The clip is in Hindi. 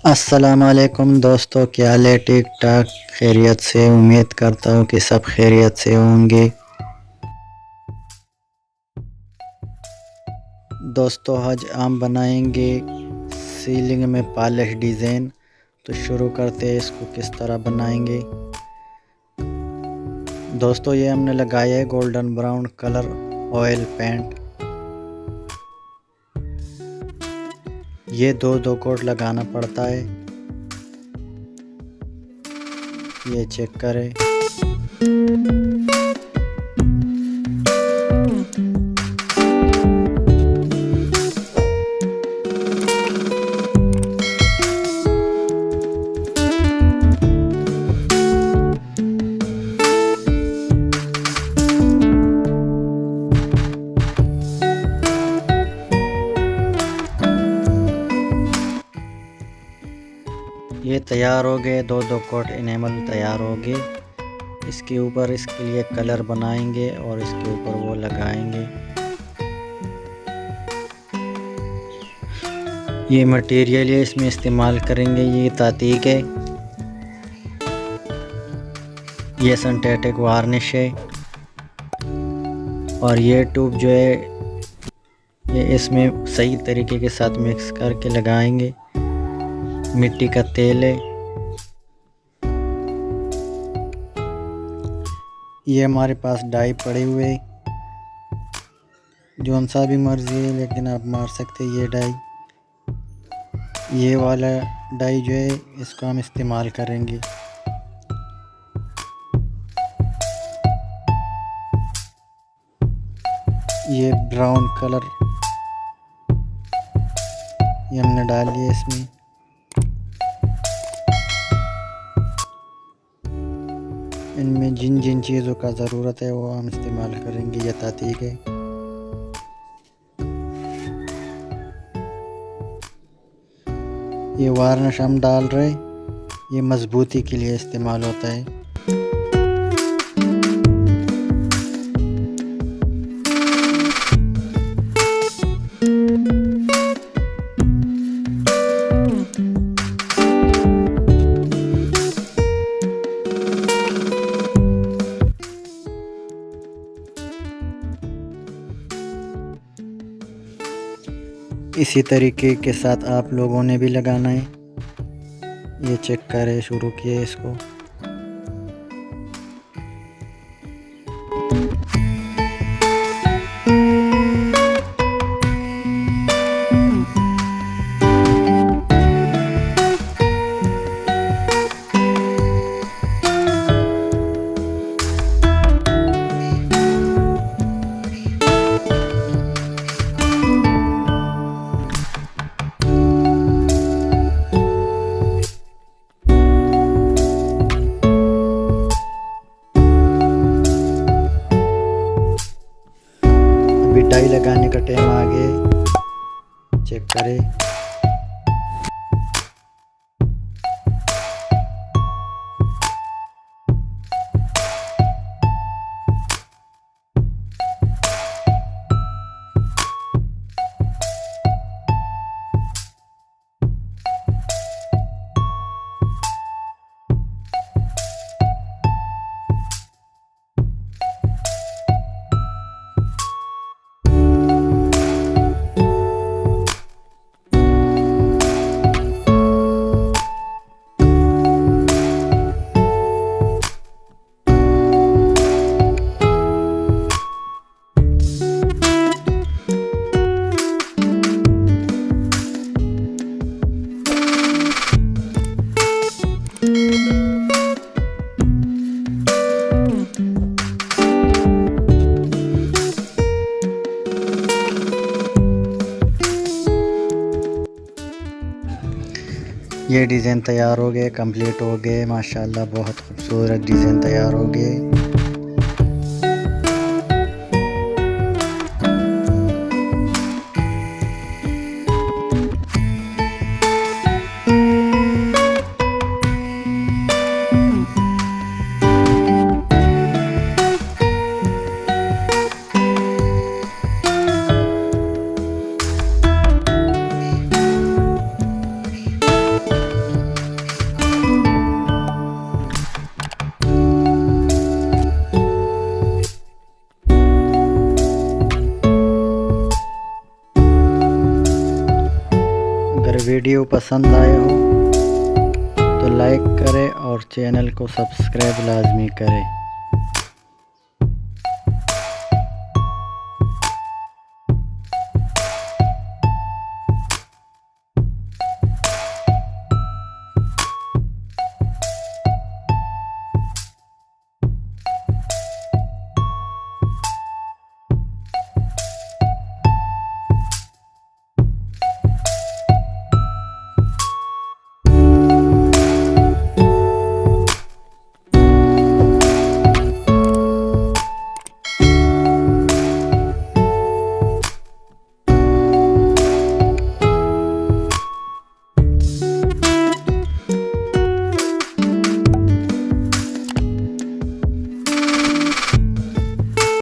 अस्सलामुअलैकुम दोस्तों, क्या हाल है? ठीक ठाक खैरियत से? उम्मीद करता हूँ कि सब खैरियत से होंगे। दोस्तों, आज हम बनाएंगे सीलिंग में पॉलिश डिज़ाइन। तो शुरू करते हैं, इसको किस तरह बनाएंगे। दोस्तों, ये हमने लगाया है golden brown colour oil paint. ये दो कोट लगाना पड़ता है, ये चेक करें। ये तैयार हो गए, दो कोट इनेमल तैयार हो गए। इसके ऊपर इसके लिए कलर बनाएंगे और इसके ऊपर वो लगाएंगे। ये मटेरियल है, इसमें इस्तेमाल करेंगे। ये तातीक है, ये सिंथेटिक वार्निश है और ये ट्यूब जो है ये इसमें सही तरीके के साथ मिक्स करके लगाएंगे। मिट्टी का तेल है। ये हमारे पास डाई पड़े हुए, जो सा भी मर्जी है, लेकिन आप मार सकते ये डाई। ये वाला डाई जो है इसको हम इस्तेमाल करेंगे। ये ब्राउन कलर ये हमने डाल लिया इसमें। इनमें जिन जिन चीज़ों का ज़रूरत है वो हम इस्तेमाल करेंगे। ये तातीक है। ये वार्निश हम डाल रहे, ये मजबूती के लिए इस्तेमाल होता है। इसी तरीके के साथ आप लोगों ने भी लगाना है। ये चेक करें, शुरू किए इसको। डाई लगाने का टाइम आ गया, चेक करें। ये डिज़ाइन तैयार हो गए, कंप्लीट हो गए। माशाल्लाह बहुत खूबसूरत डिज़ाइन तैयार हो गए। अगर वीडियो पसंद आए हो तो लाइक करें और चैनल को सब्सक्राइब लाजमी करें।